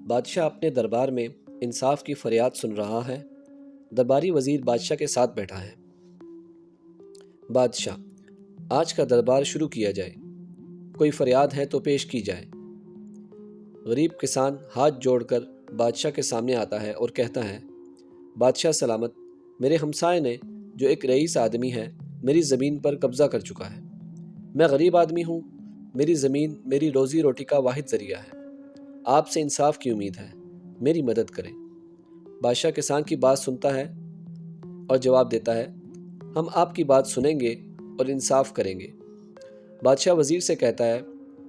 بادشاہ اپنے دربار میں انصاف کی فریاد سن رہا ہے۔ درباری وزیر بادشاہ کے ساتھ بیٹھا ہے۔ بادشاہ: آج کا دربار شروع کیا جائے، کوئی فریاد ہے تو پیش کی جائے۔ غریب کسان ہاتھ جوڑ کر بادشاہ کے سامنے آتا ہے اور کہتا ہے: بادشاہ سلامت، میرے ہمسائے نے جو ایک رئیس آدمی ہے میری زمین پر قبضہ کر چکا ہے۔ میں غریب آدمی ہوں، میری زمین میری روزی روٹی کا واحد ذریعہ ہے۔ آپ سے انصاف کی امید ہے، میری مدد کریں۔ بادشاہ کسان کی بات سنتا ہے اور جواب دیتا ہے: ہم آپ کی بات سنیں گے اور انصاف کریں گے۔ بادشاہ وزیر سے کہتا ہے: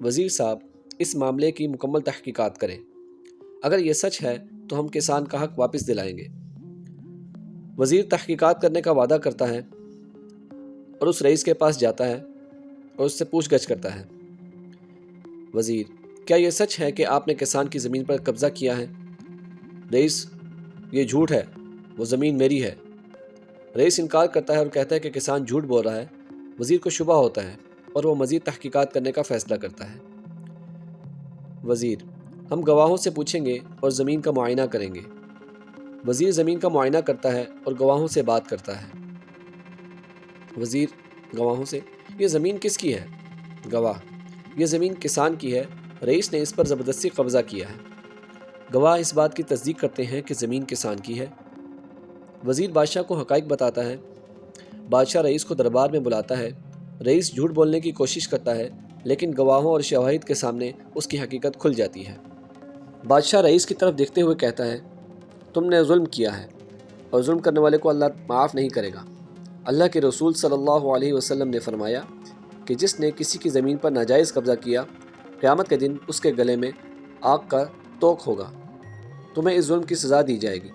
وزیر صاحب، اس معاملے کی مکمل تحقیقات کریں۔ اگر یہ سچ ہے تو ہم کسان کا حق واپس دلائیں گے۔ وزیر تحقیقات کرنے کا وعدہ کرتا ہے اور اس رئیس کے پاس جاتا ہے اور اس سے پوچھ گچھ کرتا ہے: وزیر، کیا یہ سچ ہے کہ آپ نے کسان کی زمین پر قبضہ کیا ہے؟ رئیس: یہ جھوٹ ہے، وہ زمین میری ہے۔ رئیس انکار کرتا ہے اور کہتا ہے کہ کسان جھوٹ بول رہا ہے۔ وزیر کو شبہ ہوتا ہے اور وہ مزید تحقیقات کرنے کا فیصلہ کرتا ہے۔ وزیر: ہم گواہوں سے پوچھیں گے اور زمین کا معائنہ کریں گے۔ وزیر زمین کا معائنہ کرتا ہے اور گواہوں سے بات کرتا ہے۔ وزیر گواہوں سے: یہ زمین کس کی ہے؟ گواہ: یہ زمین کسان کی ہے، رئیس نے اس پر زبردستی قبضہ کیا ہے۔ گواہ اس بات کی تصدیق کرتے ہیں کہ زمین کسان کی ہے۔ وزیر بادشاہ کو حقائق بتاتا ہے۔ بادشاہ رئیس کو دربار میں بلاتا ہے۔ رئیس جھوٹ بولنے کی کوشش کرتا ہے لیکن گواہوں اور شواہد کے سامنے اس کی حقیقت کھل جاتی ہے۔ بادشاہ رئیس کی طرف دیکھتے ہوئے کہتا ہے: تم نے ظلم کیا ہے اور ظلم کرنے والے کو اللہ معاف نہیں کرے گا۔ اللہ کے رسول صلی اللہ علیہ وسلم نے فرمایا کہ جس نے کسی کی زمین پر ناجائز قبضہ کیا، قیامت کے دن اس کے گلے میں آگ کا توق ہوگا۔ تمہیں اس ظلم کی سزا دی جائے گی۔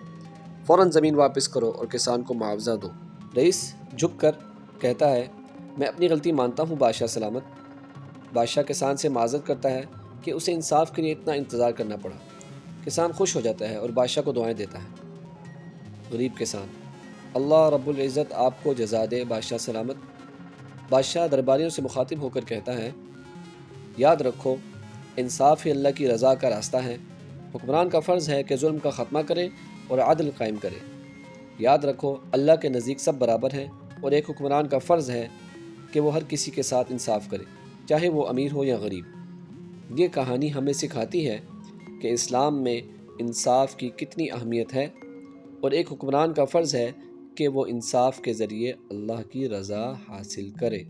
فوراً زمین واپس کرو اور کسان کو معاوضہ دو۔ رئیس جھک کر کہتا ہے: میں اپنی غلطی مانتا ہوں بادشاہ سلامت۔ بادشاہ کسان سے معذرت کرتا ہے کہ اسے انصاف کے لیے اتنا انتظار کرنا پڑا۔ کسان خوش ہو جاتا ہے اور بادشاہ کو دعائیں دیتا ہے۔ غریب کسان: اللہ رب العزت آپ کو جزا دے بادشاہ سلامت۔ بادشاہ درباریوں سے مخاطب ہو کر کہتا ہے: یاد رکھو، انصاف ہی اللہ کی رضا کا راستہ ہے۔ حکمران کا فرض ہے کہ ظلم کا خاتمہ کرے اور عدل قائم کرے۔ یاد رکھو، اللہ کے نزدیک سب برابر ہیں اور ایک حکمران کا فرض ہے کہ وہ ہر کسی کے ساتھ انصاف کرے، چاہے وہ امیر ہو یا غریب۔ یہ کہانی ہمیں سکھاتی ہے کہ اسلام میں انصاف کی کتنی اہمیت ہے اور ایک حکمران کا فرض ہے کہ وہ انصاف کے ذریعے اللہ کی رضا حاصل کرے۔